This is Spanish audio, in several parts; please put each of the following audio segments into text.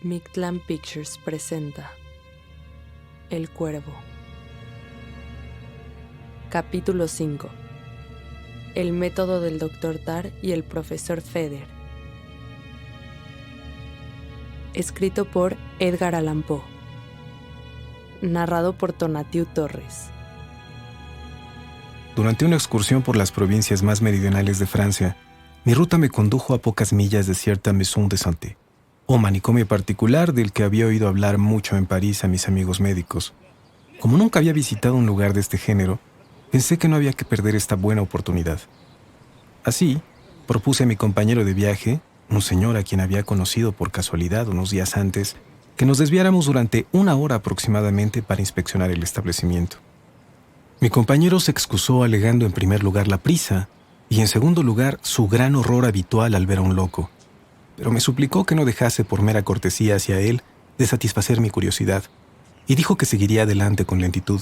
Mictlán Pictures presenta El Cuervo. Capítulo 5. El método del Dr. Tar y el Profesor Feder. Escrito por Edgar Allan Poe. Narrado por Tonatiuh Torres. Durante una excursión por las provincias más meridionales de Francia, mi ruta me condujo a pocas millas de cierta Maison de Santé, o manicomio particular del que había oído hablar mucho en París a mis amigos médicos. Como nunca había visitado un lugar de este género, pensé que no había que perder esta buena oportunidad. Así, propuse a mi compañero de viaje, un señor a quien había conocido por casualidad unos días antes, que nos desviáramos durante 1 hora aproximadamente para inspeccionar el establecimiento. Mi compañero se excusó alegando en primer lugar la prisa y en segundo lugar su gran horror habitual al ver a un loco, pero me suplicó que no dejase por mera cortesía hacia él de satisfacer mi curiosidad y dijo que seguiría adelante con lentitud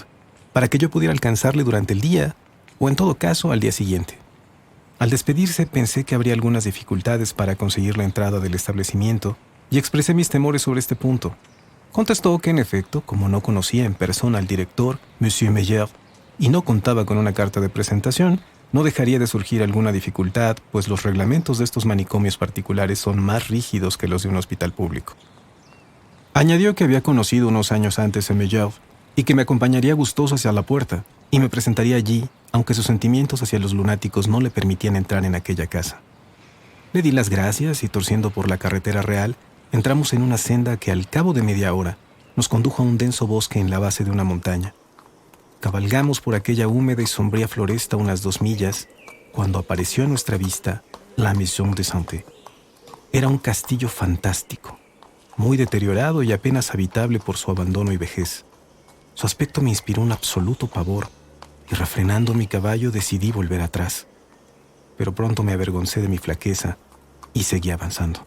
para que yo pudiera alcanzarle durante el día o en todo caso al día siguiente. Al despedirse pensé que habría algunas dificultades para conseguir la entrada del establecimiento y expresé mis temores sobre este punto. Contestó que en efecto, como no conocía en persona al director, Monsieur Meyer, y no contaba con una carta de presentación, no dejaría de surgir alguna dificultad, pues los reglamentos de estos manicomios particulares son más rígidos que los de un hospital público. Añadió que había conocido unos años antes a Meyer y que me acompañaría gustoso hacia la puerta y me presentaría allí, aunque sus sentimientos hacia los lunáticos no le permitían entrar en aquella casa. Le di las gracias y torciendo por la carretera real, entramos en una senda que al cabo de media hora nos condujo a un denso bosque en la base de una montaña. Cabalgamos por aquella húmeda y sombría floresta unas 2 millas, cuando apareció a nuestra vista la Maison de Santé. Era un castillo fantástico, muy deteriorado y apenas habitable por su abandono y vejez. Su aspecto me inspiró un absoluto pavor, y refrenando mi caballo decidí volver atrás. Pero pronto me avergoncé de mi flaqueza y seguí avanzando.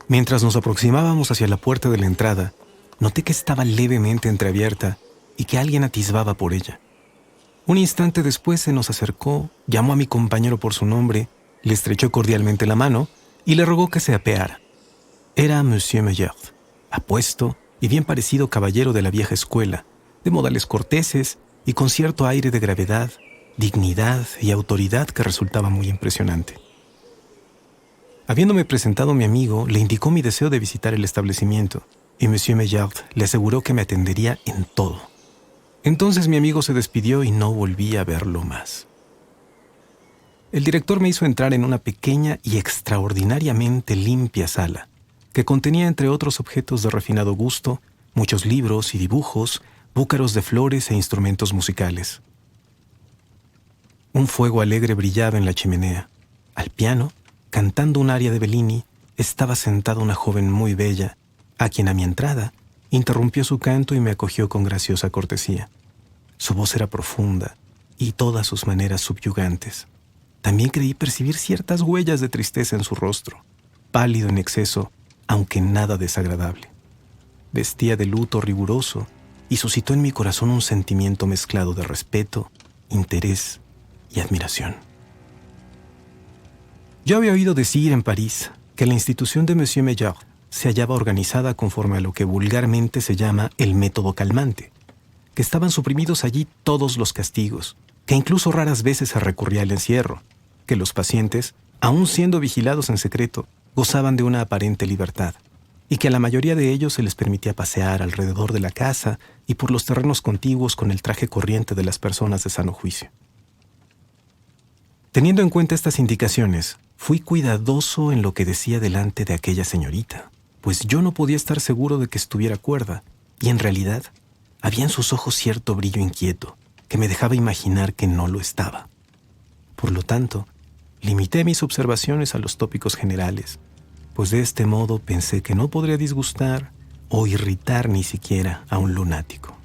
Mientras nos aproximábamos hacia la puerta de la entrada, noté que estaba levemente entreabierta y que alguien atisbaba por ella. Un instante después se nos acercó, llamó a mi compañero por su nombre, le estrechó cordialmente la mano y le rogó que se apeara. Era Monsieur Meyer, apuesto y bien parecido caballero de la vieja escuela, de modales corteses y con cierto aire de gravedad, dignidad y autoridad que resultaba muy impresionante. Habiéndome presentado mi amigo, le indicó mi deseo de visitar el establecimiento y Monsieur Meyer le aseguró que me atendería en todo. Entonces mi amigo se despidió y no volví a verlo más. El director me hizo entrar en una pequeña y extraordinariamente limpia sala, que contenía entre otros objetos de refinado gusto, muchos libros y dibujos, búcaros de flores e instrumentos musicales. Un fuego alegre brillaba en la chimenea. Al piano, cantando un aria de Bellini, estaba sentada una joven muy bella, a quien a mi entrada interrumpió su canto y me acogió con graciosa cortesía. Su voz era profunda y todas sus maneras subyugantes. También creí percibir ciertas huellas de tristeza en su rostro, pálido en exceso, aunque nada desagradable. Vestía de luto riguroso y suscitó en mi corazón un sentimiento mezclado de respeto, interés y admiración. Yo había oído decir en París que la institución de Monsieur Meyer se hallaba organizada conforme a lo que vulgarmente se llama el método calmante, que estaban suprimidos allí todos los castigos, que incluso raras veces se recurría al encierro, que los pacientes, aun siendo vigilados en secreto, gozaban de una aparente libertad, y que a la mayoría de ellos se les permitía pasear alrededor de la casa y por los terrenos contiguos con el traje corriente de las personas de sano juicio. Teniendo en cuenta estas indicaciones, fui cuidadoso en lo que decía delante de aquella señorita, pues yo no podía estar seguro de que estuviera cuerda, y en realidad había en sus ojos cierto brillo inquieto que me dejaba imaginar que no lo estaba. Por lo tanto, limité mis observaciones a los tópicos generales, pues de este modo pensé que no podría disgustar o irritar ni siquiera a un lunático.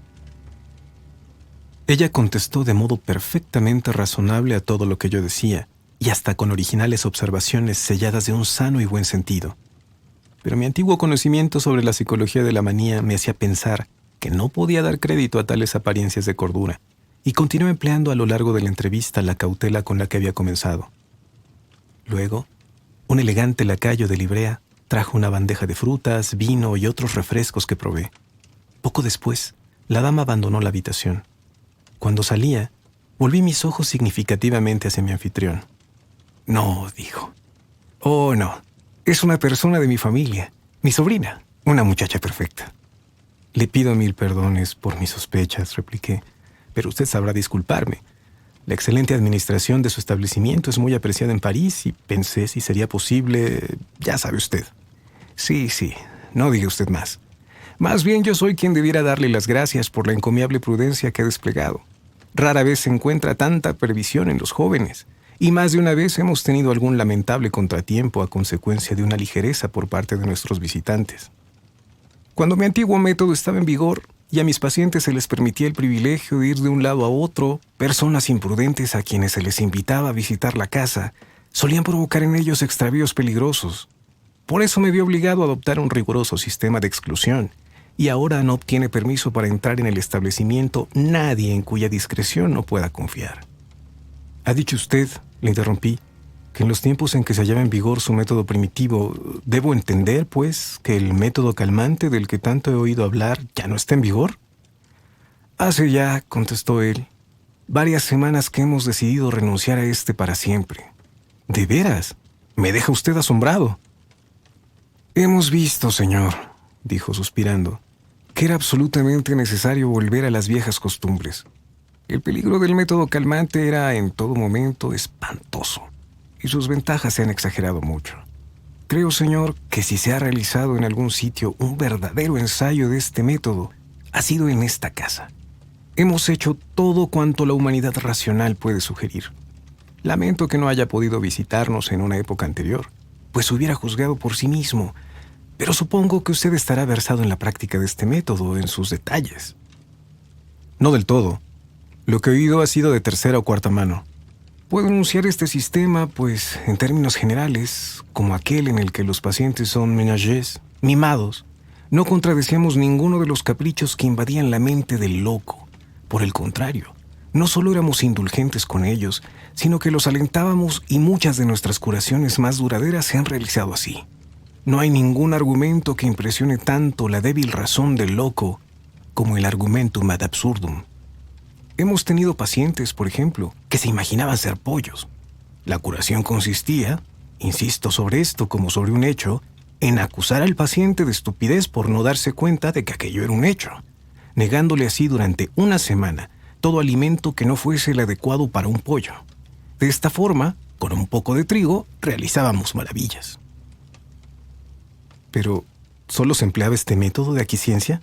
Ella contestó de modo perfectamente razonable a todo lo que yo decía, y hasta con originales observaciones selladas de un sano y buen sentido. Pero mi antiguo conocimiento sobre la psicología de la manía me hacía pensar que no podía dar crédito a tales apariencias de cordura, y continué empleando a lo largo de la entrevista la cautela con la que había comenzado. Luego, un elegante lacayo de librea trajo una bandeja de frutas, vino y otros refrescos que probé. Poco después, la dama abandonó la habitación. Cuando salía, volví mis ojos significativamente hacia mi anfitrión. No, dijo. Oh, no. Es una persona de mi familia, mi sobrina, una muchacha perfecta. Le pido 1000 perdones por mis sospechas, repliqué, pero usted sabrá disculparme. La excelente administración de su establecimiento es muy apreciada en París y pensé si sería posible, ya sabe usted. Sí, no diga usted más. Más bien yo soy quien debiera darle las gracias por la encomiable prudencia que ha desplegado. Rara vez se encuentra tanta previsión en los jóvenes, y más de una vez hemos tenido algún lamentable contratiempo a consecuencia de una ligereza por parte de nuestros visitantes. Cuando mi antiguo método estaba en vigor y a mis pacientes se les permitía el privilegio de ir de un lado a otro, personas imprudentes a quienes se les invitaba a visitar la casa solían provocar en ellos extravíos peligrosos. Por eso me vi obligado a adoptar un riguroso sistema de exclusión, y ahora no obtiene permiso para entrar en el establecimiento nadie en cuya discreción no pueda confiar. ¿Ha dicho usted, le interrumpí, que en los tiempos en que se hallaba en vigor su método primitivo, debo entender, pues, que el método calmante del que tanto he oído hablar ya no está en vigor? Hace ya, contestó él, varias semanas que hemos decidido renunciar a este para siempre. ¿De veras? Me deja usted asombrado. Hemos visto, señor, dijo suspirando, que era absolutamente necesario volver a las viejas costumbres. El peligro del método calmante era en todo momento espantoso, y sus ventajas se han exagerado mucho. Creo, señor, que si se ha realizado en algún sitio un verdadero ensayo de este método, ha sido en esta casa. Hemos hecho todo cuanto la humanidad racional puede sugerir. Lamento que no haya podido visitarnos en una época anterior, pues hubiera juzgado por sí mismo, pero supongo que usted estará versado en la práctica de este método, en sus detalles. No del todo. Lo que he oído ha sido de tercera o cuarta mano. Puedo enunciar este sistema, pues, en términos generales, como aquel en el que los pacientes son ménagés, mimados, no contradecíamos ninguno de los caprichos que invadían la mente del loco. Por el contrario, no solo éramos indulgentes con ellos, sino que los alentábamos y muchas de nuestras curaciones más duraderas se han realizado así. No hay ningún argumento que impresione tanto la débil razón del loco como el argumentum ad absurdum. Hemos tenido pacientes, por ejemplo, que se imaginaban ser pollos. La curación consistía, insisto sobre esto como sobre un hecho, en acusar al paciente de estupidez por no darse cuenta de que aquello era un hecho, negándole así durante una semana todo alimento que no fuese el adecuado para un pollo. De esta forma, con un poco de trigo, realizábamos maravillas. Pero, ¿solo se empleaba este método de aquiescencia?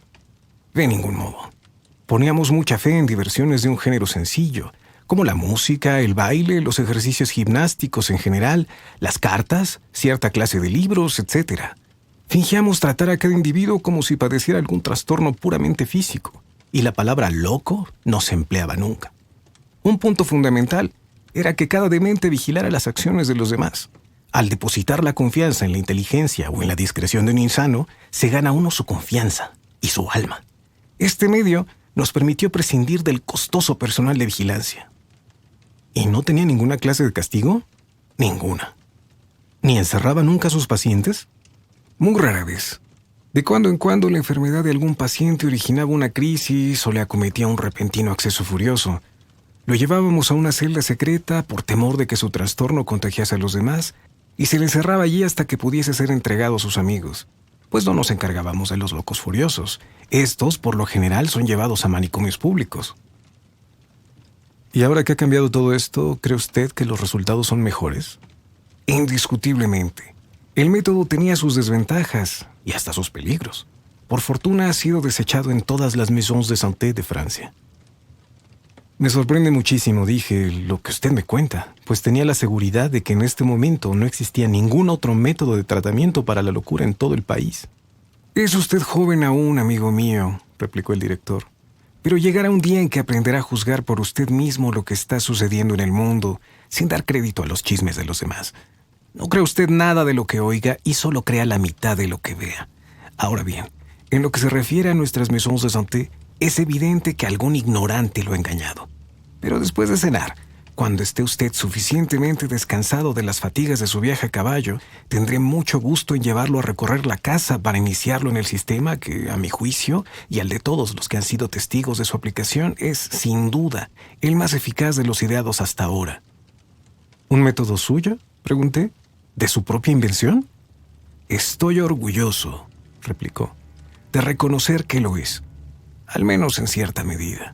De ningún modo. Poníamos mucha fe en diversiones de un género sencillo, como la música, el baile, los ejercicios gimnásticos en general, las cartas, cierta clase de libros, etc. Fingíamos tratar a cada individuo como si padeciera algún trastorno puramente físico, y la palabra loco no se empleaba nunca. Un punto fundamental era que cada demente vigilara las acciones de los demás. Al depositar la confianza en la inteligencia o en la discreción de un insano, se gana uno su confianza y su alma. Este medio nos permitió prescindir del costoso personal de vigilancia. ¿Y no tenía ninguna clase de castigo? Ninguna. ¿Ni encerraba nunca a sus pacientes? Muy rara vez. De cuando en cuando la enfermedad de algún paciente originaba una crisis o le acometía un repentino acceso furioso. Lo llevábamos a una celda secreta por temor de que su trastorno contagiase a los demás y se le encerraba allí hasta que pudiese ser entregado a sus amigos, pues no nos encargábamos de los locos furiosos. Estos, por lo general, son llevados a manicomios públicos. ¿Y ahora que ha cambiado todo esto, cree usted que los resultados son mejores? Indiscutiblemente. El método tenía sus desventajas y hasta sus peligros. Por fortuna ha sido desechado en todas las maisons de santé de Francia. Me sorprende muchísimo, dije, lo que usted me cuenta, pues tenía la seguridad de que en este momento no existía ningún otro método de tratamiento para la locura en todo el país. Es usted joven aún, amigo mío, replicó el director, pero llegará un día en que aprenderá a juzgar por usted mismo lo que está sucediendo en el mundo, sin dar crédito a los chismes de los demás. No crea usted nada de lo que oiga y solo crea la mitad de lo que vea. Ahora bien, en lo que se refiere a nuestras maisons de santé, es evidente que algún ignorante lo ha engañado. Pero después de cenar, Cuando esté usted suficientemente descansado de las fatigas de su viaje a caballo, tendré mucho gusto en llevarlo a recorrer la casa para iniciarlo en el sistema que, a mi juicio, y al de todos los que han sido testigos de su aplicación, es, sin duda, el más eficaz de los ideados hasta ahora. ¿Un método suyo?, pregunté. ¿De su propia invención? Estoy orgulloso, replicó, de reconocer que lo es, al menos en cierta medida.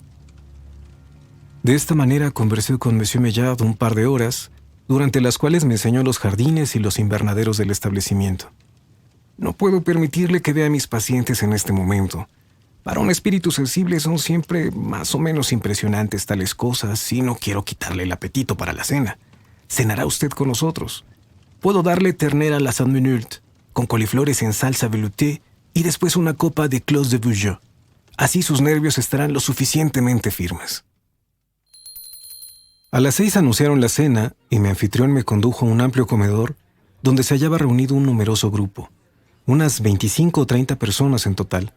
De esta manera conversé con Monsieur Maillard un par de horas, durante las cuales me enseñó los jardines y los invernaderos del establecimiento. No puedo permitirle que vea a mis pacientes en este momento. Para un espíritu sensible son siempre más o menos impresionantes tales cosas y no quiero quitarle el apetito para la cena. Cenará usted con nosotros. Puedo darle ternera a la Saint-Menehould, con coliflores en salsa velouté y después una copa de Clos de Vougeot. Así sus nervios estarán lo suficientemente firmes. A las 6 anunciaron la cena y mi anfitrión me condujo a un amplio comedor donde se hallaba reunido un numeroso grupo, unas 25 o 30 personas en total.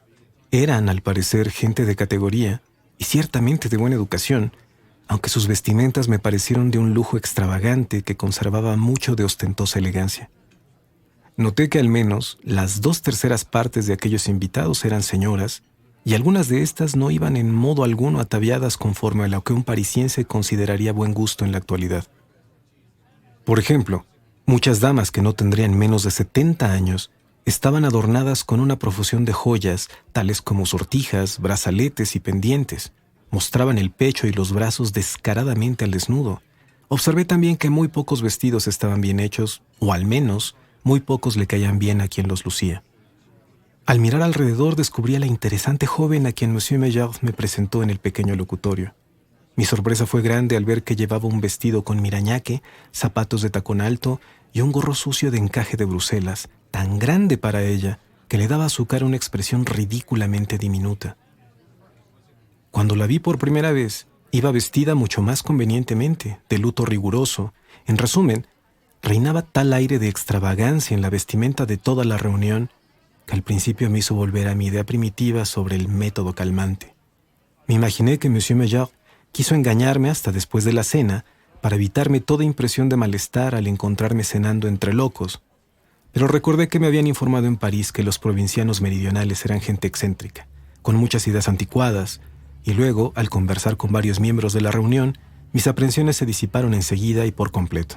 Eran, al parecer, gente de categoría y ciertamente de buena educación, aunque sus vestimentas me parecieron de un lujo extravagante que conservaba mucho de ostentosa elegancia. Noté que al menos las 2/3 partes de aquellos invitados eran señoras, y algunas de estas no iban en modo alguno ataviadas conforme a lo que un parisiense consideraría buen gusto en la actualidad. Por ejemplo, muchas damas que no tendrían menos de 70 años estaban adornadas con una profusión de joyas, tales como sortijas, brazaletes y pendientes. Mostraban el pecho y los brazos descaradamente al desnudo. Observé también que muy pocos vestidos estaban bien hechos, o al menos muy pocos le caían bien a quien los lucía. Al mirar alrededor descubrí a la interesante joven a quien Monsieur Maillard me presentó en el pequeño locutorio. Mi sorpresa fue grande al ver que llevaba un vestido con mirañaque, zapatos de tacón alto y un gorro sucio de encaje de Bruselas, tan grande para ella que le daba a su cara una expresión ridículamente diminuta. Cuando la vi por primera vez, iba vestida mucho más convenientemente, de luto riguroso. En resumen, reinaba tal aire de extravagancia en la vestimenta de toda la reunión que al principio me hizo volver a mi idea primitiva sobre el método calmante. Me imaginé que Monsieur Maillard quiso engañarme hasta después de la cena para evitarme toda impresión de malestar al encontrarme cenando entre locos, pero recordé que me habían informado en París que los provincianos meridionales eran gente excéntrica, con muchas ideas anticuadas, y luego, al conversar con varios miembros de la reunión, mis aprensiones se disiparon enseguida y por completo.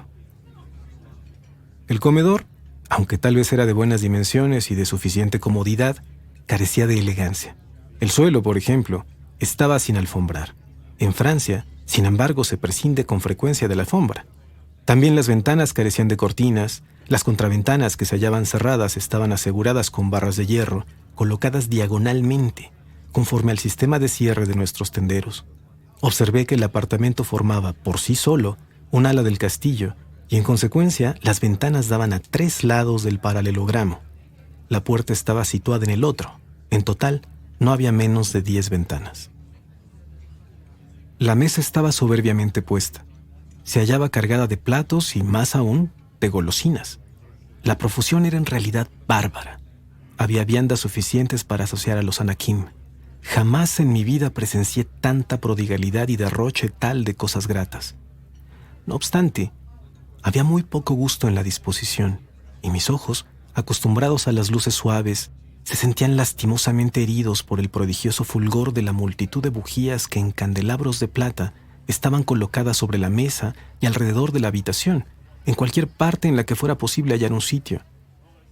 El comedor, aunque tal vez era de buenas dimensiones y de suficiente comodidad, carecía de elegancia. El suelo, por ejemplo, estaba sin alfombrar. En Francia, sin embargo, se prescinde con frecuencia de la alfombra. También las ventanas carecían de cortinas, las contraventanas que se hallaban cerradas estaban aseguradas con barras de hierro, colocadas diagonalmente, conforme al sistema de cierre de nuestros tenderos. Observé que el apartamento formaba, por sí solo, un ala del castillo, y en consecuencia las ventanas daban a 3 lados del paralelogramo. La puerta estaba situada en el otro. En total, no había menos de 10 ventanas. La mesa estaba soberbiamente puesta. Se hallaba cargada de platos y, más aún, de golosinas. La profusión era en realidad bárbara. Había viandas suficientes para asociar a los anakim. Jamás en mi vida presencié tanta prodigalidad y derroche tal de cosas gratas. No obstante, había muy poco gusto en la disposición, y mis ojos, acostumbrados a las luces suaves, se sentían lastimosamente heridos por el prodigioso fulgor de la multitud de bujías que en candelabros de plata estaban colocadas sobre la mesa y alrededor de la habitación, en cualquier parte en la que fuera posible hallar un sitio.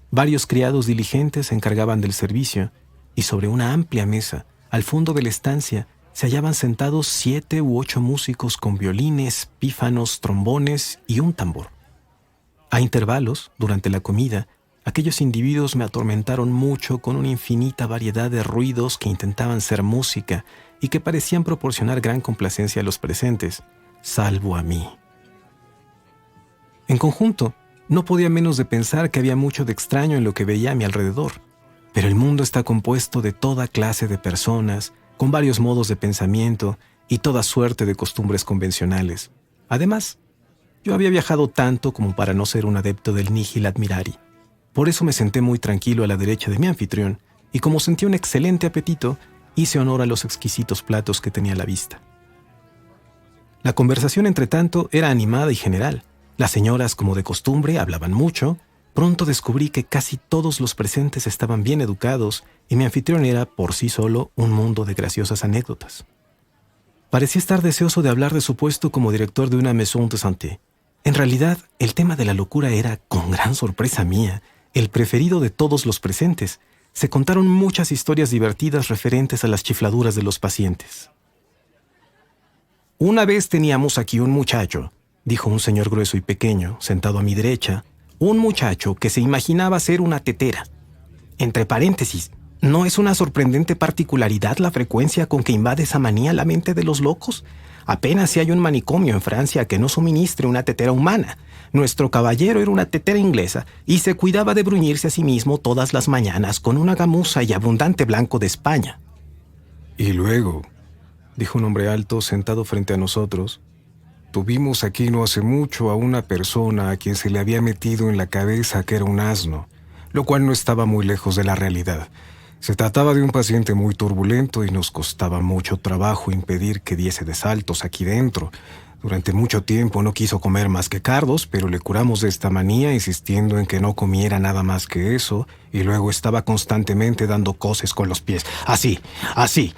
Varios criados diligentes se encargaban del servicio, y sobre una amplia mesa, al fondo de la estancia, se hallaban sentados 7 u 8 músicos con violines, pífanos, trombones y un tambor. A intervalos, durante la comida, aquellos individuos me atormentaron mucho con una infinita variedad de ruidos que intentaban ser música y que parecían proporcionar gran complacencia a los presentes, salvo a mí. En conjunto, no podía menos de pensar que había mucho de extraño en lo que veía a mi alrededor, pero el mundo está compuesto de toda clase de personas, con varios modos de pensamiento y toda suerte de costumbres convencionales. Además, yo había viajado tanto como para no ser un adepto del nihil admirari. Por eso me senté muy tranquilo a la derecha de mi anfitrión, y como sentí un excelente apetito, hice honor a los exquisitos platos que tenía a la vista. La conversación, entre tanto, era animada y general. Las señoras, como de costumbre, hablaban mucho. Pronto descubrí que casi todos los presentes estaban bien educados y mi anfitrión era, por sí solo, un mundo de graciosas anécdotas. Parecía estar deseoso de hablar de su puesto como director de una maison de santé. En realidad, el tema de la locura era, con gran sorpresa mía, el preferido de todos los presentes. Se contaron muchas historias divertidas referentes a las chifladuras de los pacientes. «Una vez teníamos aquí un muchacho», dijo un señor grueso y pequeño, sentado a mi derecha, «un muchacho que se imaginaba ser una tetera. Entre paréntesis, ¿no es una sorprendente particularidad la frecuencia con que invade esa manía la mente de los locos? Apenas si hay un manicomio en Francia que no suministre una tetera humana. Nuestro caballero era una tetera inglesa y se cuidaba de bruñirse a sí mismo todas las mañanas con una gamuza y abundante blanco de España». «Y luego», dijo un hombre alto sentado frente a nosotros, «tuvimos aquí no hace mucho a una persona a quien se le había metido en la cabeza que era un asno, lo cual no estaba muy lejos de la realidad. Se trataba de un paciente muy turbulento y nos costaba mucho trabajo impedir que diese de saltos aquí dentro. Durante mucho tiempo no quiso comer más que cardos, pero le curamos de esta manía insistiendo en que no comiera nada más que eso, y luego estaba constantemente dando coces con los pies. Así, así.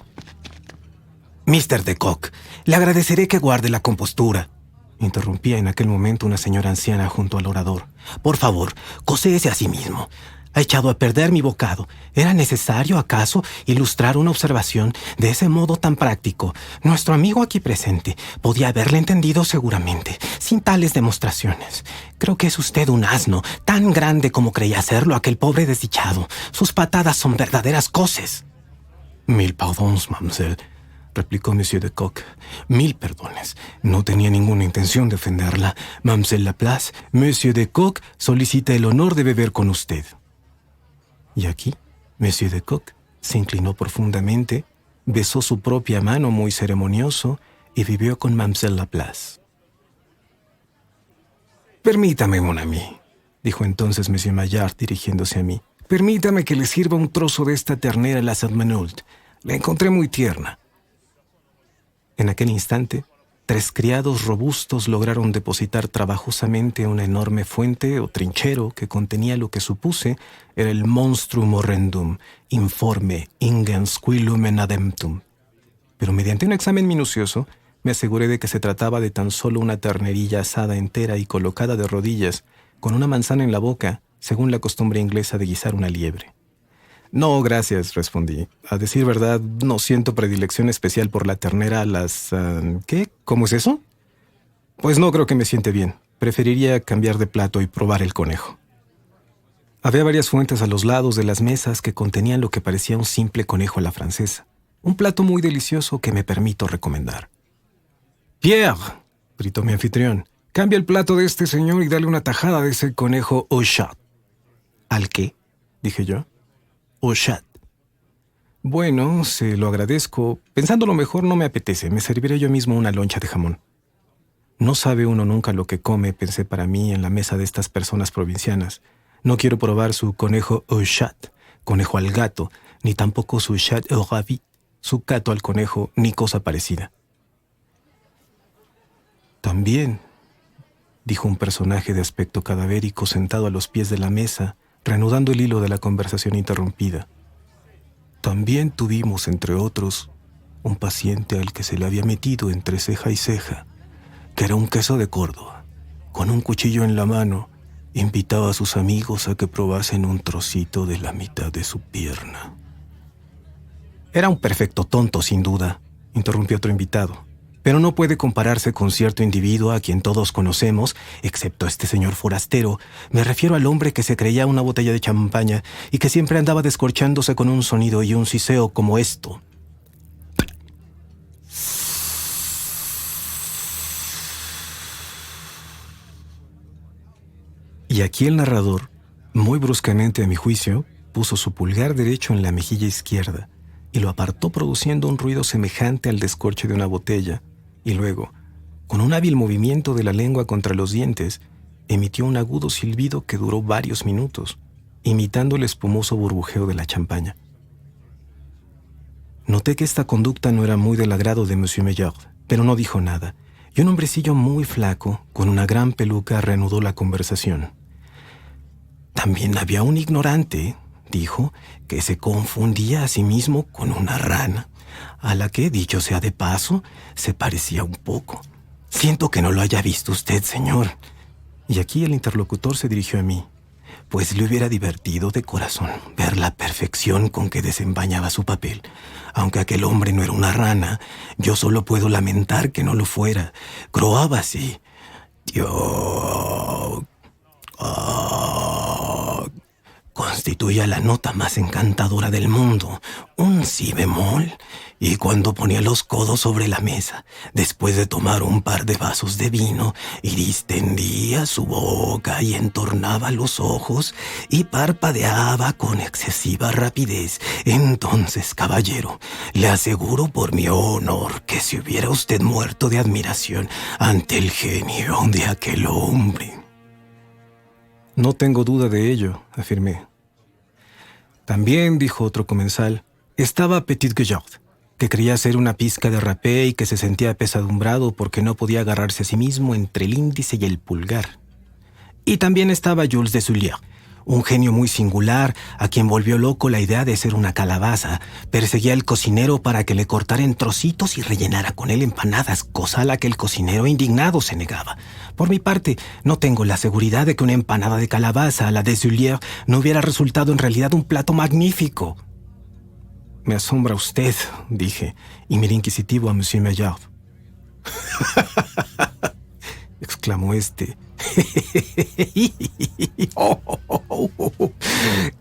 «Mr. de Kock, le agradeceré que guarde la compostura», interrumpía en aquel momento una señora anciana junto al orador. «Por favor, coséese a sí mismo. Ha echado a perder mi bocado. ¿Era necesario, acaso, ilustrar una observación de ese modo tan práctico? Nuestro amigo aquí presente podía haberle entendido seguramente, sin tales demostraciones. Creo que es usted un asno, tan grande como creía serlo aquel pobre desdichado. Sus patadas son verdaderas coces». «Mil pardons, mademoiselle», replicó Monsieur de Kock. «Mil perdones. No tenía ninguna intención de ofenderla. Mademoiselle Laplace, Monsieur de Kock solicita el honor de beber con usted». Y aquí, Monsieur de Kock se inclinó profundamente, besó su propia mano muy ceremonioso y vivió con Mademoiselle Laplace. «Permítame, mon ami», dijo entonces Monsieur Maillard dirigiéndose a mí. «Permítame que le sirva un trozo de esta ternera a la Saint-Menehould. La encontré muy tierna». En aquel instante, 3 criados robustos lograron depositar trabajosamente una enorme fuente o trinchero que contenía lo que supuse era el monstrum horrendum, informe, ingens qui lumen ademptum. Pero mediante un examen minucioso, me aseguré de que se trataba de tan solo una ternerilla asada entera y colocada de rodillas, con una manzana en la boca, según la costumbre inglesa de guisar una liebre. «No, gracias», respondí. «A decir verdad, no siento predilección especial por la ternera a las... ¿qué? ¿Cómo es eso? Pues no creo que me siente bien. Preferiría cambiar de plato y probar el conejo». Había varias fuentes a los lados de las mesas que contenían lo que parecía un simple conejo a la francesa. Un plato muy delicioso que me permito recomendar. «Pierre», gritó mi anfitrión, «cambia el plato de este señor y dale una tajada de ese conejo au chat». «¿Al qué?», dije yo. «Au chat». «Bueno, se lo agradezco. Pensándolo mejor, no me apetece. Me serviré yo mismo una loncha de jamón». No sabe uno nunca lo que come, pensé para mí en la mesa de estas personas provincianas. No quiero probar su conejo au chat, conejo al gato, ni tampoco su chat au rabbit, su gato al conejo, ni cosa parecida. «También», dijo un personaje de aspecto cadavérico sentado a los pies de la mesa, reanudando el hilo de la conversación interrumpida. «También tuvimos, entre otros, un paciente al que se le había metido entre ceja y ceja, que era un queso de Córdoba. Con un cuchillo en la mano, invitaba a sus amigos a que probasen un trocito de la mitad de su pierna». «Era un perfecto tonto, sin duda», interrumpió otro invitado. «Pero no puede compararse con cierto individuo a quien todos conocemos, excepto este señor forastero. Me refiero al hombre que se creía una botella de champaña y que siempre andaba descorchándose con un sonido y un siseo como esto». Y aquí el narrador, muy bruscamente a mi juicio, puso su pulgar derecho en la mejilla izquierda y lo apartó produciendo un ruido semejante al descorche de una botella, y luego, con un hábil movimiento de la lengua contra los dientes, emitió un agudo silbido que duró varios minutos, imitando el espumoso burbujeo de la champaña. Noté que esta conducta no era muy del agrado de Monsieur Maillard, pero no dijo nada. y un hombrecillo muy flaco, con una gran peluca, reanudó la conversación. También había un ignorante, dijo, que se confundía a sí mismo con una rana, a la que, dicho sea de paso, se parecía un poco. Siento que no lo haya visto usted, señor. Y aquí el interlocutor se dirigió a mí, pues le hubiera divertido de corazón ver la perfección con que desempeñaba su papel. Aunque aquel hombre no era una rana, yo solo puedo lamentar que no lo fuera. Croaba así. Dios. Constituía la nota más encantadora del mundo, un si bemol, y cuando ponía los codos sobre la mesa, después de tomar un par de vasos de vino, y distendía su boca y entornaba los ojos y parpadeaba con excesiva rapidez, entonces, caballero, le aseguro por mi honor que se hubiera usted muerto de admiración ante el genio de aquel hombre. No tengo duda de ello, afirmé. También, dijo otro comensal, estaba Petit Guillard, que creía ser una pizca de rapé y que se sentía apesadumbrado porque no podía agarrarse a sí mismo entre el índice y el pulgar. Y también estaba Jules de Sullier, un genio muy singular a quien volvió loco la idea de ser una calabaza. Perseguía al cocinero para que le cortara en trocitos y rellenara con él empanadas, cosa a la que el cocinero indignado se negaba. Por mi parte, no tengo la seguridad de que una empanada de calabaza a la de Sullier no hubiera resultado en realidad un plato magnífico. Me asombra usted, dije, y miré inquisitivo a Monsieur Maillard. Exclamó este.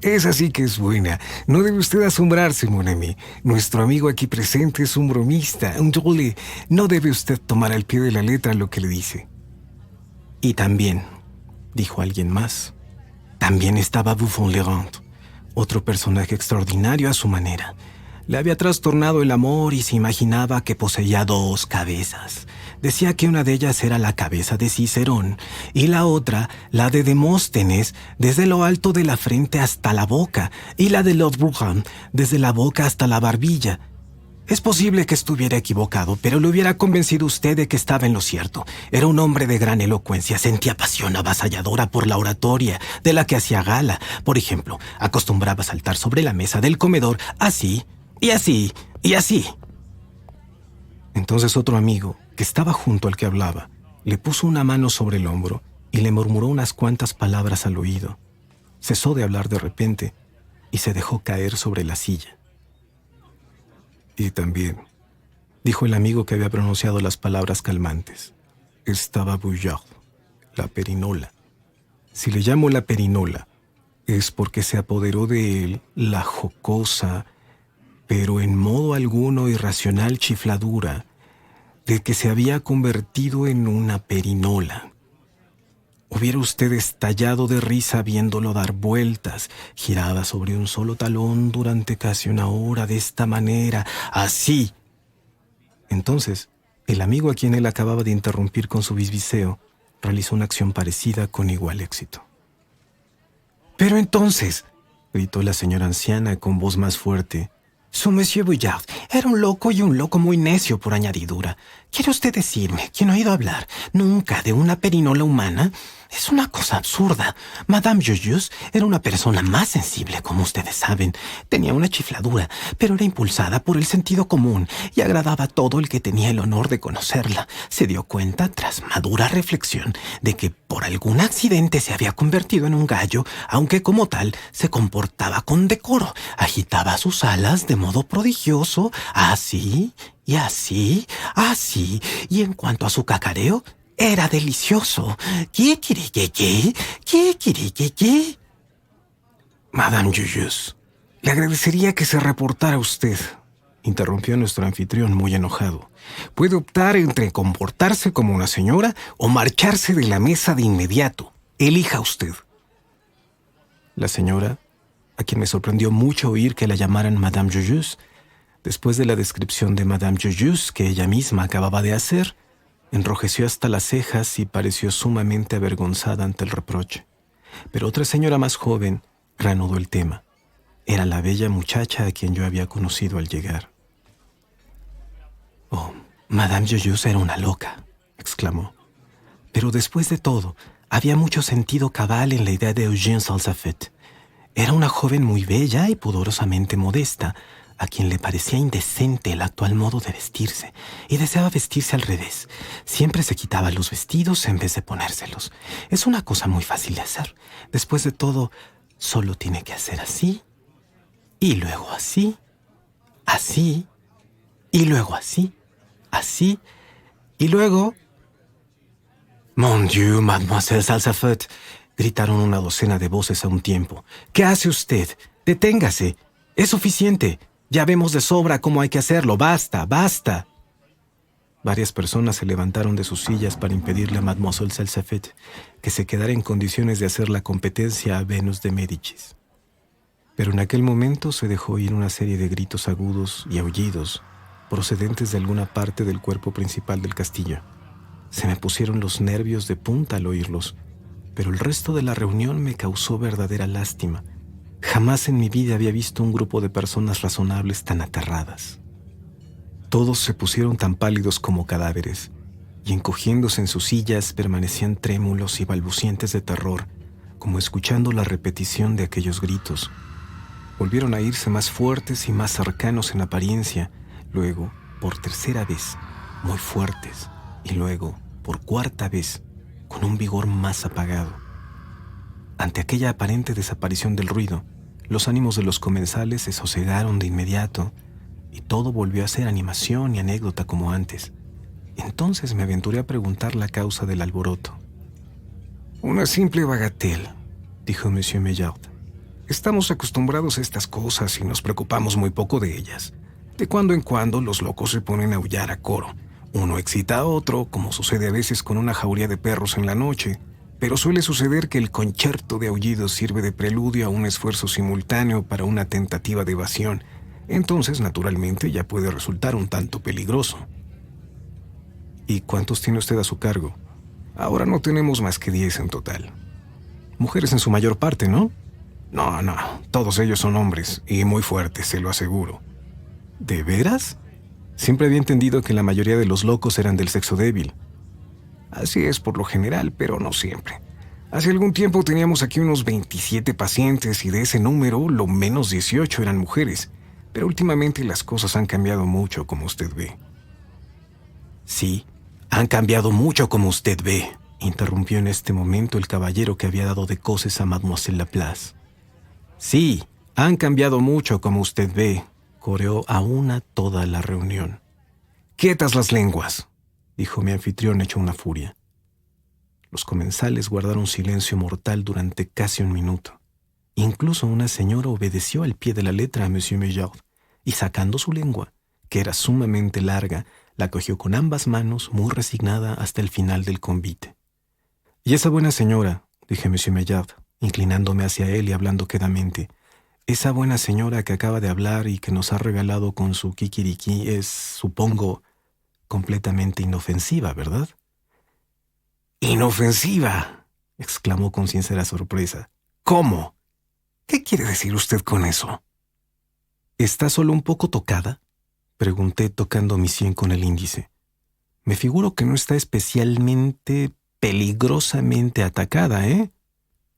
Esa sí que es buena. No debe usted asombrarse, mon ami. Nuestro amigo aquí presente es un bromista, un drôle. No debe usted tomar al pie de la letra lo que le dice. Y también, dijo alguien más, también estaba Buffon-Lerand, otro personaje extraordinario a su manera. Le había trastornado el amor y se imaginaba que poseía 2 cabezas. Decía que una de ellas era la cabeza de Cicerón y la otra, la de Demóstenes, desde lo alto de la frente hasta la boca, y la de Lord Brougham, desde la boca hasta la barbilla. Es posible que estuviera equivocado, pero le hubiera convencido usted de que estaba en lo cierto. Era un hombre de gran elocuencia, sentía pasión avasalladora por la oratoria, de la que hacía gala. Por ejemplo, acostumbraba a saltar sobre la mesa del comedor, así, y así, y así. Entonces otro amigo, que estaba junto al que hablaba, le puso una mano sobre el hombro y le murmuró unas cuantas palabras al oído. Cesó de hablar de repente y se dejó caer sobre la silla. Y también, dijo el amigo que había pronunciado las palabras calmantes, estaba Bouillard, la perinola. Si le llamo la perinola, es porque se apoderó de él la jocosa, pero en modo alguno irracional chifladura, de que se había convertido en una perinola. Hubiera usted estallado de risa viéndolo dar vueltas. Giraba sobre un solo talón durante casi 1 hora de esta manera, así. Entonces, el amigo a quien él acababa de interrumpir con su bisbiseo realizó una acción parecida con igual éxito. «Pero entonces», gritó la señora anciana con voz más fuerte, «su Monsieur Bouillard era un loco y un loco muy necio por añadidura. ¿Quiere usted decirme que no ha oído hablar nunca de una perinola humana? Es una cosa absurda. Madame Joyeuse era una persona más sensible, como ustedes saben. Tenía una chifladura, pero era impulsada por el sentido común y agradaba a todo el que tenía el honor de conocerla. Se dio cuenta, tras madura reflexión, de que por algún accidente se había convertido en un gallo, aunque como tal se comportaba con decoro. Agitaba sus alas de modo prodigioso, así y así, así, y en cuanto a su cacareo, era delicioso. ¿Qué? Madame Joyeuse, le agradecería que se reportara usted, interrumpió nuestro anfitrión muy enojado. Puede optar entre comportarse como una señora o marcharse de la mesa de inmediato. Elija usted. La señora, a quien me sorprendió mucho oír que la llamaran Madame Joyeuse, después de la descripción de Madame Joyeuse que ella misma acababa de hacer, enrojeció hasta las cejas y pareció sumamente avergonzada ante el reproche. Pero otra señora más joven reanudó el tema. Era la bella muchacha a quien yo había conocido al llegar. «Oh, Madame Joyeuse era una loca», exclamó. Pero después de todo, había mucho sentido cabal en la idea de Eugène Salsafette. Era una joven muy bella y pudorosamente modesta, a quien le parecía indecente el actual modo de vestirse, y deseaba vestirse al revés. Siempre se quitaba los vestidos en vez de ponérselos. Es una cosa muy fácil de hacer. Después de todo, solo tiene que hacer así, y luego así, así, y luego así, así, y luego... «Mon Dieu, mademoiselle Salsafette», gritaron una docena de voces a un tiempo. «¿Qué hace usted? Deténgase. Es suficiente. Ya vemos de sobra cómo hay que hacerlo. Basta, basta». Varias personas se levantaron de sus sillas para impedirle a mademoiselle Salsafette que se quedara en condiciones de hacer la competencia a Venus de Médicis. Pero en aquel momento se dejó oír una serie de gritos agudos y aullidos procedentes de alguna parte del cuerpo principal del castillo. Se me pusieron los nervios de punta al oírlos, pero el resto de la reunión me causó verdadera lástima. Jamás en mi vida había visto un grupo de personas razonables tan aterradas. Todos se pusieron tan pálidos como cadáveres, y encogiéndose en sus sillas permanecían trémulos y balbucientes de terror, como escuchando la repetición de aquellos gritos. Volvieron a irse más fuertes y más cercanos en apariencia, luego, por tercera vez, muy fuertes, y luego, por cuarta vez, con un vigor más apagado. Ante aquella aparente desaparición del ruido, los ánimos de los comensales se sosegaron de inmediato, y todo volvió a ser animación y anécdota como antes. Entonces me aventuré a preguntar la causa del alboroto. «Una simple bagatelle», dijo Monsieur Maillard. «Estamos acostumbrados a estas cosas y nos preocupamos muy poco de ellas. De cuando en cuando los locos se ponen a aullar a coro. Uno excita a otro, como sucede a veces con una jauría de perros en la noche, pero suele suceder que el concierto de aullidos sirve de preludio a un esfuerzo simultáneo para una tentativa de evasión. Entonces, naturalmente, ya puede resultar un tanto peligroso». «¿Y cuántos tiene usted a su cargo?» «Ahora no tenemos más que 10 en total». «Mujeres en su mayor parte, ¿no?» No, todos ellos son hombres, y muy fuertes, se lo aseguro». «¿De veras? Siempre había entendido que la mayoría de los locos eran del sexo débil». «Así es por lo general, pero no siempre. Hace algún tiempo teníamos aquí unos 27 pacientes y de ese número, lo menos 18 eran mujeres. Pero últimamente las cosas han cambiado mucho, como usted ve». «Sí, han cambiado mucho, como usted ve», interrumpió en este momento el caballero que había dado de coces a Mademoiselle Laplace. «Sí, han cambiado mucho, como usted ve», coreó a una toda la reunión. «¡Quietas las lenguas!», dijo mi anfitrión hecho una furia. Los comensales guardaron silencio mortal durante casi un minuto. Incluso una señora obedeció al pie de la letra a Monsieur Maillard y, sacando su lengua, que era sumamente larga, la cogió con ambas manos, muy resignada hasta el final del convite. «Y esa buena señora», dije a Monsieur Maillard, inclinándome hacia él y hablando quedamente, «esa buena señora que acaba de hablar y que nos ha regalado con su kikiriki es, supongo, completamente inofensiva, ¿verdad?» «¿Inofensiva?», exclamó con sincera sorpresa. «¿Cómo? ¿Qué quiere decir usted con eso?» «¿Está solo un poco tocada?», pregunté tocando mi sien con el índice. «Me figuro que no está especialmente, peligrosamente atacada, ¿eh?»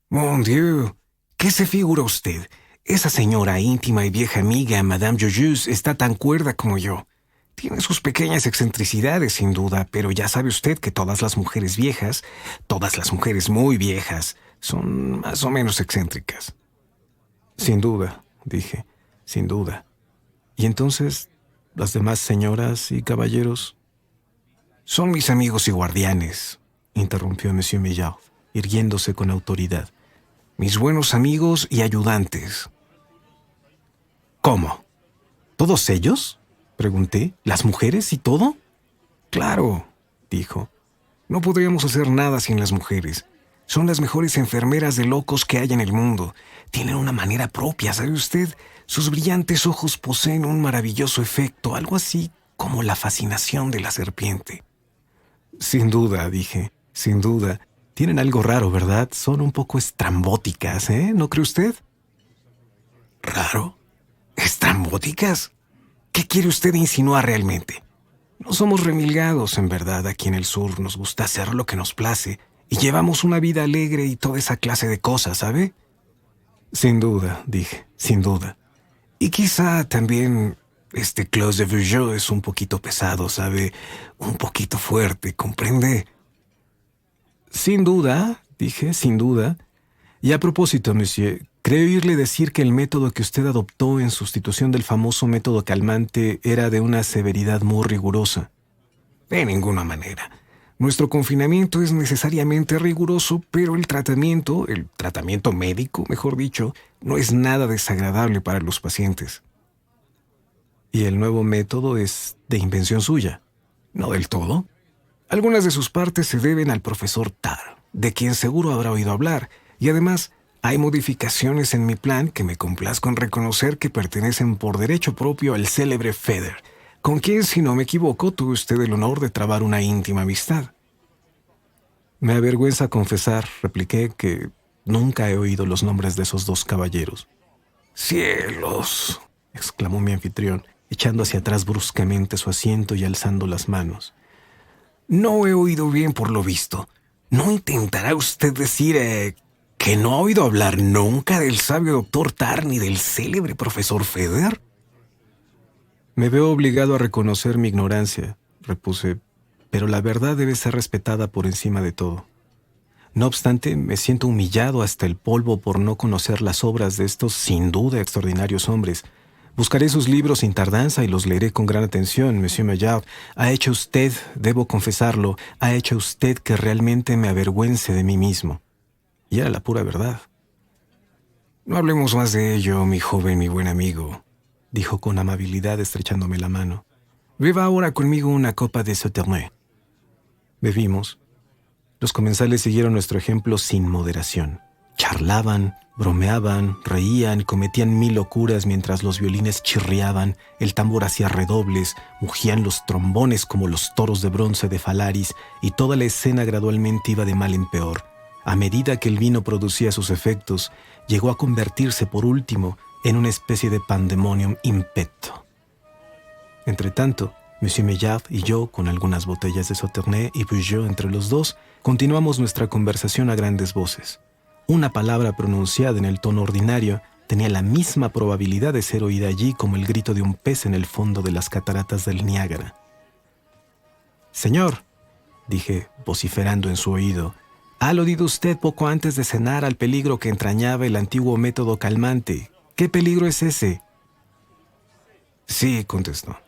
«Mon Dieu, ¿qué se figura usted? Esa señora íntima y vieja amiga, Madame Joyeuse, está tan cuerda como yo. Tiene sus pequeñas excentricidades, sin duda, pero ya sabe usted que todas las mujeres viejas, todas las mujeres muy viejas, son más o menos excéntricas». «Sin duda», dije, «sin duda. ¿Y entonces las demás señoras y caballeros?» «Son mis amigos y guardianes», interrumpió Monsieur Maillard, irguiéndose con autoridad. «Mis buenos amigos y ayudantes». «¿Cómo? ¿Todos ellos?», pregunté. «¿Las mujeres y todo?» «Claro», dijo. «No podríamos hacer nada sin las mujeres. Son las mejores enfermeras de locos que hay en el mundo. Tienen una manera propia, ¿sabe usted? Sus brillantes ojos poseen un maravilloso efecto, algo así como la fascinación de la serpiente». «Sin duda», dije, «sin duda. Tienen algo raro, ¿verdad? Son un poco estrambóticas, ¿eh? ¿No cree usted?» «¿Raro? ¿Estrambóticas? ¿Qué quiere usted insinuar realmente?» No somos remilgados, en verdad, aquí en el sur. Nos gusta hacer lo que nos place y llevamos una vida alegre y toda esa clase de cosas, ¿sabe? Sin duda, dije, sin duda. Y quizá también Clos de Vougeot es un poquito pesado, ¿sabe? Un poquito fuerte, ¿comprende? Sin duda, dije, sin duda. Y a propósito, monsieur, creo oírle decir que el método que usted adoptó en sustitución del famoso método calmante era de una severidad muy rigurosa. De ninguna manera. Nuestro confinamiento es necesariamente riguroso, pero el tratamiento médico, mejor dicho, no es nada desagradable para los pacientes. ¿Y el nuevo método es de invención suya? No del todo. Algunas de sus partes se deben al profesor Tarr, de quien seguro habrá oído hablar, y además hay modificaciones en mi plan que me complazco en reconocer que pertenecen por derecho propio al célebre Feder, con quien, si no me equivoco, tuve usted el honor de trabar una íntima amistad. Me avergüenza confesar, repliqué, que nunca he oído los nombres de esos dos caballeros. ¡Cielos!, exclamó mi anfitrión, echando hacia atrás bruscamente su asiento y alzando las manos. No he oído bien por lo visto. ¿No intentará usted decir que no ha oído hablar nunca del sabio doctor Tarr ni del célebre profesor Feder? Me veo obligado a reconocer mi ignorancia, repuse, pero la verdad debe ser respetada por encima de todo. No obstante, me siento humillado hasta el polvo por no conocer las obras de estos sin duda extraordinarios hombres. Buscaré sus libros sin tardanza y los leeré con gran atención, Monsieur Maillard. Ha hecho usted, debo confesarlo, ha hecho usted que realmente me avergüence de mí mismo. Y era la pura verdad. No hablemos más de ello, mi joven, mi buen amigo, dijo con amabilidad estrechándome la mano. Beba ahora conmigo una copa de Sauternes. Bebimos. Los comensales siguieron nuestro ejemplo sin moderación. Charlaban, bromeaban, reían, cometían mil locuras mientras los violines chirriaban, el tambor hacía redobles, mugían los trombones como los toros de bronce de Falaris y toda la escena gradualmente iba de mal en peor. A medida que el vino producía sus efectos, llegó a convertirse por último en una especie de pandemonium impeto. Entretanto, Monsieur Maillard y yo, con algunas botellas de Sauternes y Vougeot entre los dos, continuamos nuestra conversación a grandes voces. Una palabra pronunciada en el tono ordinario tenía la misma probabilidad de ser oída allí como el grito de un pez en el fondo de las cataratas del Niágara. «Señor», dije, vociferando en su oído, «¿ha aludido usted poco antes de cenar al peligro que entrañaba el antiguo método calmante? ¿Qué peligro es ese?» «Sí», contestó.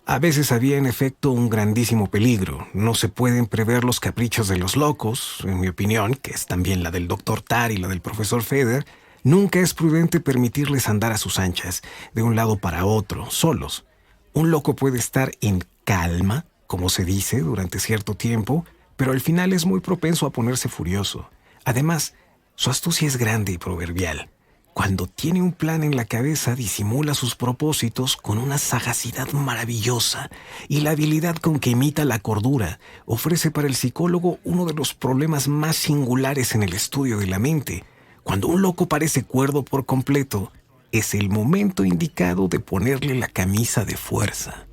«A veces había en efecto un grandísimo peligro. No se pueden prever los caprichos de los locos. En mi opinión, que es también la del doctor Tarr y la del profesor Feder, nunca es prudente permitirles andar a sus anchas, de un lado para otro, solos. Un loco puede estar en calma, como se dice, durante cierto tiempo, pero al final es muy propenso a ponerse furioso. Además, su astucia es grande y proverbial. Cuando tiene un plan en la cabeza, disimula sus propósitos con una sagacidad maravillosa y la habilidad con que imita la cordura ofrece para el psicólogo uno de los problemas más singulares en el estudio de la mente. Cuando un loco parece cuerdo por completo, es el momento indicado de ponerle la camisa de fuerza.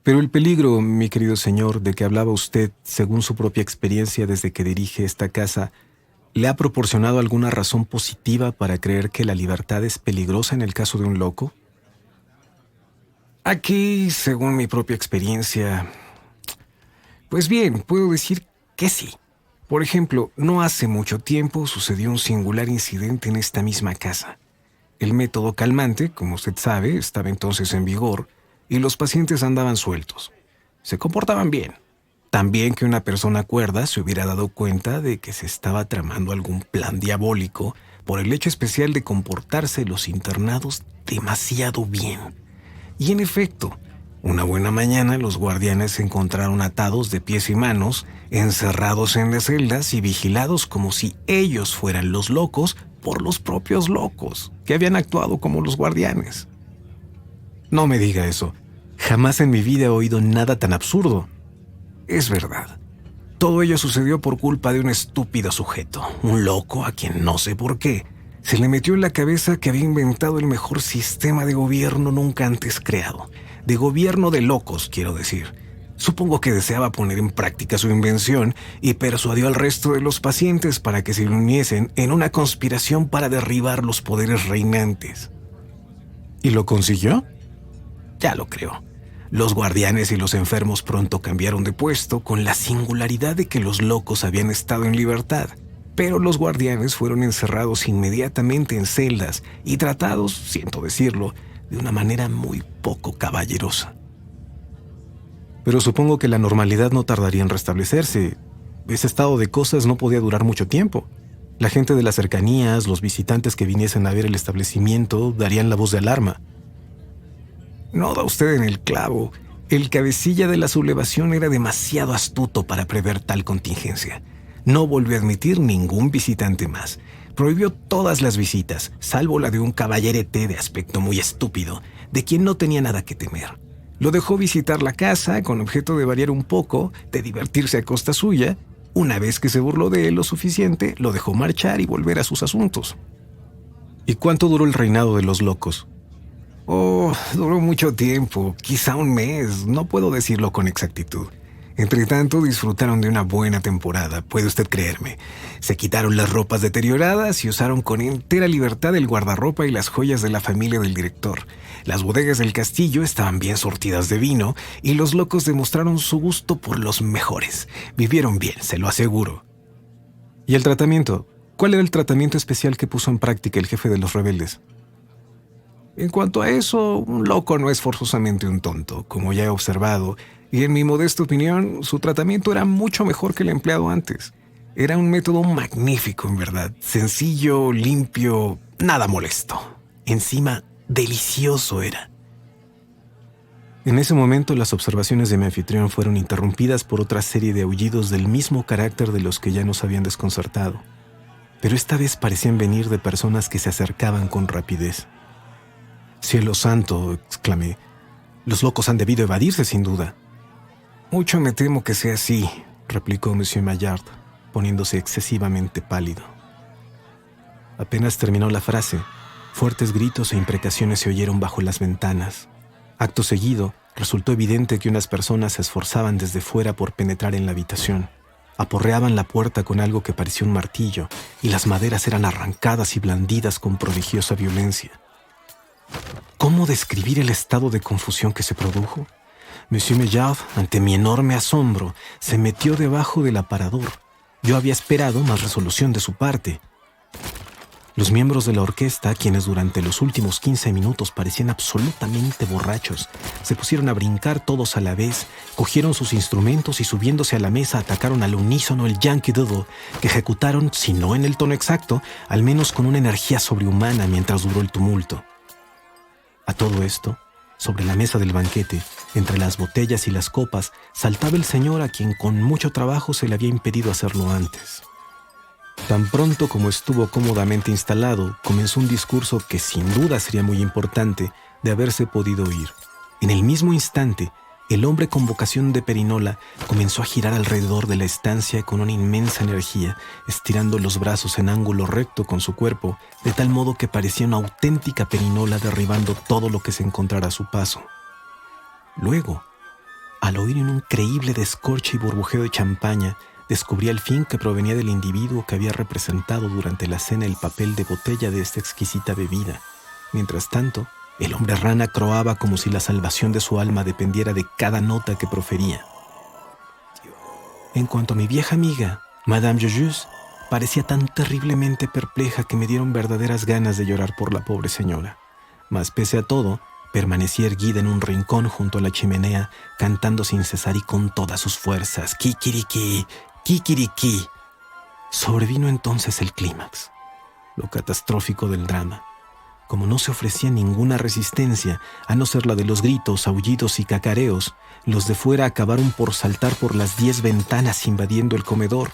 Pero el peligro, mi querido señor, de que hablaba usted, según su propia experiencia desde que dirige esta casa, ¿le ha proporcionado alguna razón positiva para creer que la libertad es peligrosa en el caso de un loco? Aquí, según mi propia experiencia, pues bien, puedo decir que sí. Por ejemplo, no hace mucho tiempo sucedió un singular incidente en esta misma casa. El método calmante, como usted sabe, estaba entonces en vigor y los pacientes andaban sueltos. Se comportaban bien. También que una persona cuerda se hubiera dado cuenta de que se estaba tramando algún plan diabólico por el hecho especial de comportarse los internados demasiado bien. Y en efecto, una buena mañana los guardianes se encontraron atados de pies y manos, encerrados en las celdas y vigilados como si ellos fueran los locos por los propios locos, que habían actuado como los guardianes. No me diga eso. Jamás en mi vida he oído nada tan absurdo. Es verdad. Todo ello sucedió por culpa de un estúpido sujeto, un loco a quien no sé por qué se le metió en la cabeza que había inventado el mejor sistema de gobierno nunca antes creado. de gobierno de locos, quiero decir. Supongo que deseaba poner en práctica su invención y persuadió al resto de los pacientes para que se uniesen en una conspiración para derribar los poderes reinantes. ¿Y lo consiguió? Ya lo creo. Los guardianes y los enfermos pronto cambiaron de puesto con la singularidad de que los locos habían estado en libertad, pero los guardianes fueron encerrados inmediatamente en celdas y tratados, siento decirlo, de una manera muy poco caballerosa. Pero supongo que la normalidad no tardaría en restablecerse. Ese estado de cosas no podía durar mucho tiempo. La gente de las cercanías, los visitantes que viniesen a ver el establecimiento, darían la voz de alarma. No da usted en el clavo. El cabecilla de la sublevación era demasiado astuto para prever tal contingencia. No volvió a admitir ningún visitante más. Prohibió todas las visitas, salvo la de un caballerete de aspecto muy estúpido, de quien no tenía nada que temer. Lo dejó visitar la casa con objeto de variar un poco, de divertirse a costa suya. Una vez que se burló de él lo suficiente, lo dejó marchar y volver a sus asuntos. ¿Y cuánto duró el reinado de los locos? Oh, duró mucho tiempo, quizá un mes, no puedo decirlo con exactitud. Entretanto, disfrutaron de una buena temporada, puede usted creerme. Se quitaron las ropas deterioradas y usaron con entera libertad el guardarropa y las joyas de la familia del director. Las bodegas del castillo estaban bien surtidas de vino y los locos demostraron su gusto por los mejores. Vivieron bien, se lo aseguro. ¿Y el tratamiento? ¿Cuál era el tratamiento especial que puso en práctica el jefe de los rebeldes? En cuanto a eso, un loco no es forzosamente un tonto, como ya he observado, y en mi modesta opinión, su tratamiento era mucho mejor que el empleado antes. Era un método magnífico, en verdad. Sencillo, limpio, nada molesto. Encima, delicioso era. En ese momento, las observaciones de mi anfitrión fueron interrumpidas por otra serie de aullidos del mismo carácter de los que ya nos habían desconcertado. Pero esta vez parecían venir de personas que se acercaban con rapidez. «Cielo santo», exclamé. «Los locos han debido evadirse, sin duda». «Mucho me temo que sea así», replicó Monsieur Maillard, poniéndose excesivamente pálido. Apenas terminó la frase, fuertes gritos e imprecaciones se oyeron bajo las ventanas. Acto seguido, resultó evidente que unas personas se esforzaban desde fuera por penetrar en la habitación. Aporreaban la puerta con algo que parecía un martillo, y las maderas eran arrancadas y blandidas con prodigiosa violencia. ¿Cómo describir el estado de confusión que se produjo? Monsieur Maillard, ante mi enorme asombro, se metió debajo del aparador. Yo había esperado más resolución de su parte. Los miembros de la orquesta, quienes durante los últimos 15 minutos parecían absolutamente borrachos, se pusieron a brincar todos a la vez, cogieron sus instrumentos y subiéndose a la mesa atacaron al unísono el Yankee Doodle, que ejecutaron, si no en el tono exacto, al menos con una energía sobrehumana mientras duró el tumulto. A todo esto, sobre la mesa del banquete, entre las botellas y las copas, saltaba el señor a quien con mucho trabajo se le había impedido hacerlo antes. Tan pronto como estuvo cómodamente instalado, comenzó un discurso que sin duda sería muy importante de haberse podido oír. En el mismo instante, el hombre con vocación de perinola comenzó a girar alrededor de la estancia con una inmensa energía, estirando los brazos en ángulo recto con su cuerpo, de tal modo que parecía una auténtica perinola derribando todo lo que se encontrara a su paso. Luego, al oír un increíble descorche y burbujeo de champaña, descubrí al fin que provenía del individuo que había representado durante la cena el papel de botella de esta exquisita bebida. Mientras tanto, el hombre rana croaba como si la salvación de su alma dependiera de cada nota que profería. En cuanto a mi vieja amiga, Madame Joyeuse, parecía tan terriblemente perpleja que me dieron verdaderas ganas de llorar por la pobre señora. Mas pese a todo, permanecía erguida en un rincón junto a la chimenea, cantando sin cesar y con todas sus fuerzas. «Kikiriki, kikiriki». Sobrevino entonces el clímax, lo catastrófico del drama. Como no se ofrecía ninguna resistencia, a no ser la de los gritos, aullidos y cacareos, los de fuera acabaron por saltar por las 10 ventanas invadiendo el comedor.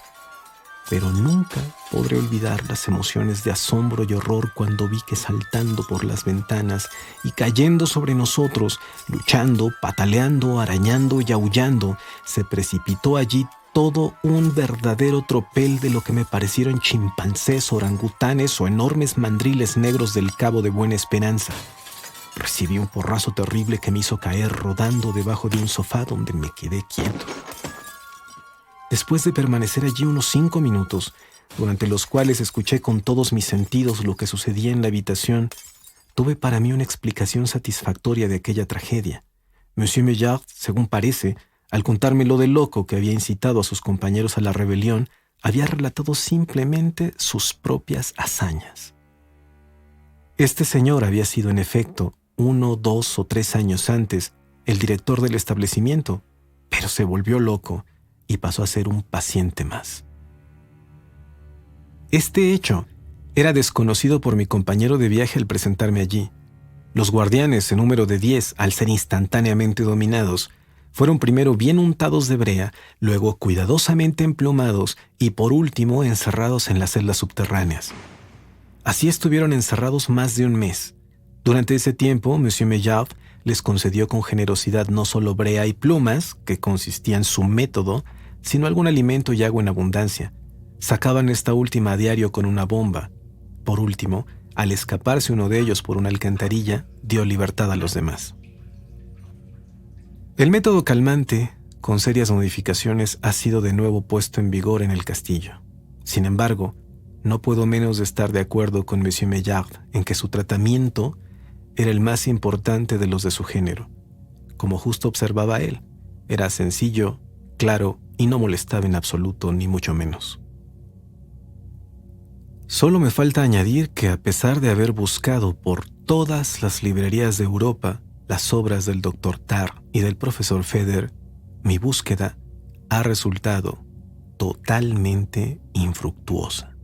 Pero nunca podré olvidar las emociones de asombro y horror cuando vi que saltando por las ventanas y cayendo sobre nosotros, luchando, pataleando, arañando y aullando, se precipitó allí todo un verdadero tropel de lo que me parecieron chimpancés, orangutanes o enormes mandriles negros del Cabo de Buena Esperanza. recibí un porrazo terrible que me hizo caer rodando debajo de un sofá donde me quedé quieto. Después de permanecer allí unos 5 minutos, durante los cuales escuché con todos mis sentidos lo que sucedía en la habitación, tuve para mí una explicación satisfactoria de aquella tragedia. Monsieur Maillard, según parece, al contarme lo del loco que había incitado a sus compañeros a la rebelión, había relatado simplemente sus propias hazañas. Este señor había sido, en efecto, 1, 2 o 3 años antes, el director del establecimiento, pero se volvió loco y pasó a ser un paciente más. Este hecho era desconocido por mi compañero de viaje al presentarme allí. Los guardianes, en número de 10, al ser instantáneamente dominados, fueron primero bien untados de brea, luego cuidadosamente emplumados y por último encerrados en las celdas subterráneas. Así estuvieron encerrados más de un mes. Durante ese tiempo, Monsieur Maillard les concedió con generosidad no solo brea y plumas, que consistían en su método, sino algún alimento y agua en abundancia. Sacaban esta última a diario con una bomba. Por último, al escaparse uno de ellos por una alcantarilla, dio libertad a los demás. El método calmante, con serias modificaciones, ha sido de nuevo puesto en vigor en el castillo. Sin embargo, no puedo menos de estar de acuerdo con Monsieur Maillard en que su tratamiento era el más importante de los de su género. Como justo observaba él, era sencillo, claro y no molestaba en absoluto, ni mucho menos. Solo me falta añadir que a pesar de haber buscado por todas las librerías de Europa las obras del Dr. Tarr y del profesor Feder, mi búsqueda ha resultado totalmente infructuosa.